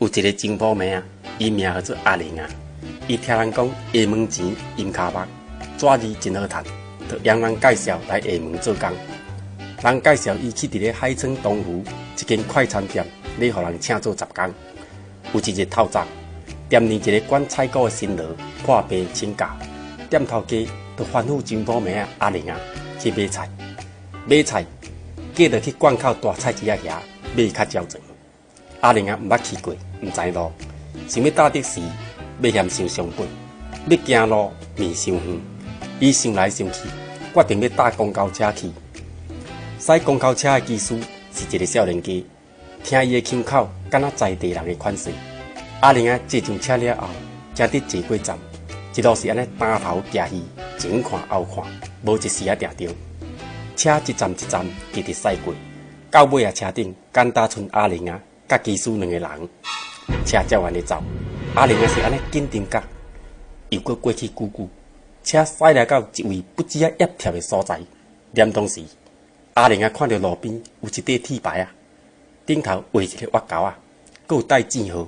有一个金铺妹啊，伊名叫做阿玲啊。伊听人讲厦门钱阴卡目，纸字真好读，就让人介绍来厦门做工。人介绍伊去伫咧海村东湖一间快餐店，咧互人请做杂工。有一日透早，店里一个管采购的新郎破病请假，店头家就吩咐金铺妹啊阿玲啊去买菜。买菜，计着去罐口大菜市仔遐买较照全。阿玲啊毋捌去过，毋知路，想要搭的士，要嫌伤伤贵，要行路面伤远。伊想来想去，决定要搭公交车去。驶公交车的技师是一个少年家，听伊的腔口，敢若在地人的款式。阿玲啊坐上车了后，才得坐过站，一路是安尼单头行去，前看后看，无一时啊定着。车一站一站直直驶过，到尾啊车顶简单剩阿玲啊甲技师两个人。车才完了走，阿玲啊是安尼紧张甲，又过去久久，车驶来到一位不知啊揜贴的所在。念当时，阿玲啊看到路边有一块铁牌啊，顶头画一个挖沟啊，佮有带字号，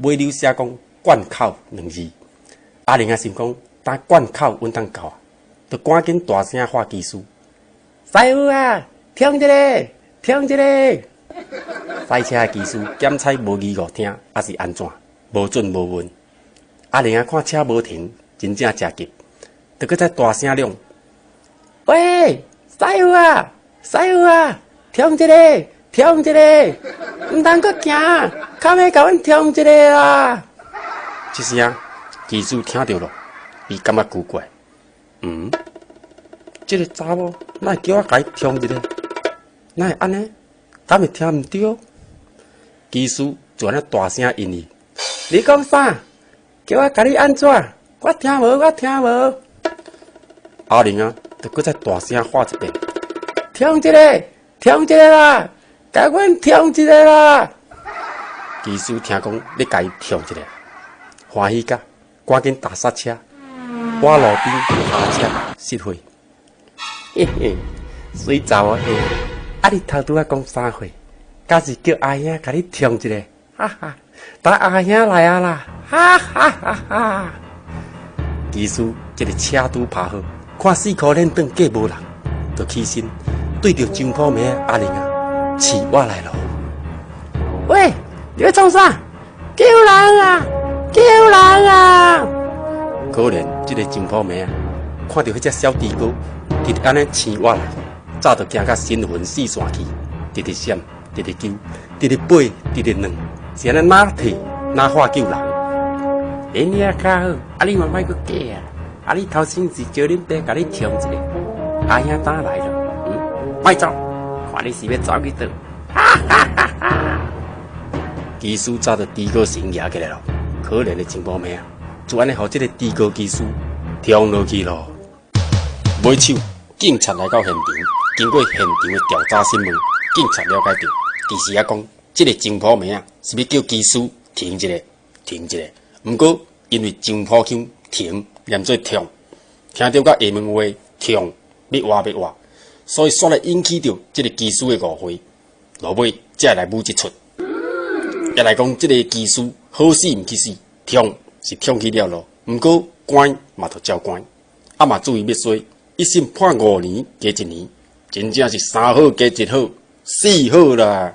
尾溜写讲罐口2字。阿玲啊心讲，等罐口稳当到啊，就赶紧大声喊技师。师傅啊，听一个，听一个！赛车的技师检采无耳无听，还是安怎？无准无稳。阿玲啊，看车无停，真正真急，就搁再大声亮：喂，师傅啊，师傅啊，听一个，听一个！唔通搁行，较尾甲阮听一个啦！这时啊，技师听到了，伊感觉奇怪，这个查某哪会叫我甲伊听一个？哪会安尼？敢会听毋对？技师就安尼大声应伊：你讲啥？叫我甲你安怎？我听无，我听无。阿玲啊，就搁再大声喊一遍：听一个，听一个啦！甲阮听一个啦！技师听讲你甲伊听一个，欢喜甲，赶紧打刹车，我路边下车熄火。嘿嘿，水查某嘿，啊你头拄仔讲啥货？敢是叫阿兄甲你听一个？哈哈，等阿兄来啊啦！哈哈哈哈！技师这个车拄拍好，看4颗链灯计无人，就起身对着金铺妹阿玲啊，起我来咯！喂，你要创啥？救人啊！救人啊！可怜这个金铺妹啊，看到迄只小猪哥。直直安尼醒我来，早就惊甲神魂四散去，直直闪，直直救，直直飞，直直软，是安尼哪退哪喊救人。你啊较好，啊你嘛莫搁假啊！啊你头先是叫恁爸甲你听一个，阿兄打来了，莫走，看你是要走去倒，哈哈哈哈！技师早就猪哥神抓起来了，可怜的金宝妹啊，就安尼互这个猪哥技师听落去咯。买手。警察来到现场，经过现场的调查新闻，警察了解到，其实讲，这个金铺妹啊，是要叫技师停一个，停一个。不过，因为金铺腔停念做痛，听到甲厦门话痛，要活要活，所以煞来引起到这个技师的误会。落尾才来舞一出，也来讲这个技师好死唔去死，痛是痛去了咯。不过关嘛就照关，啊嘛注意要说。一审判5年加1年，真正是3好加1好，4好啦。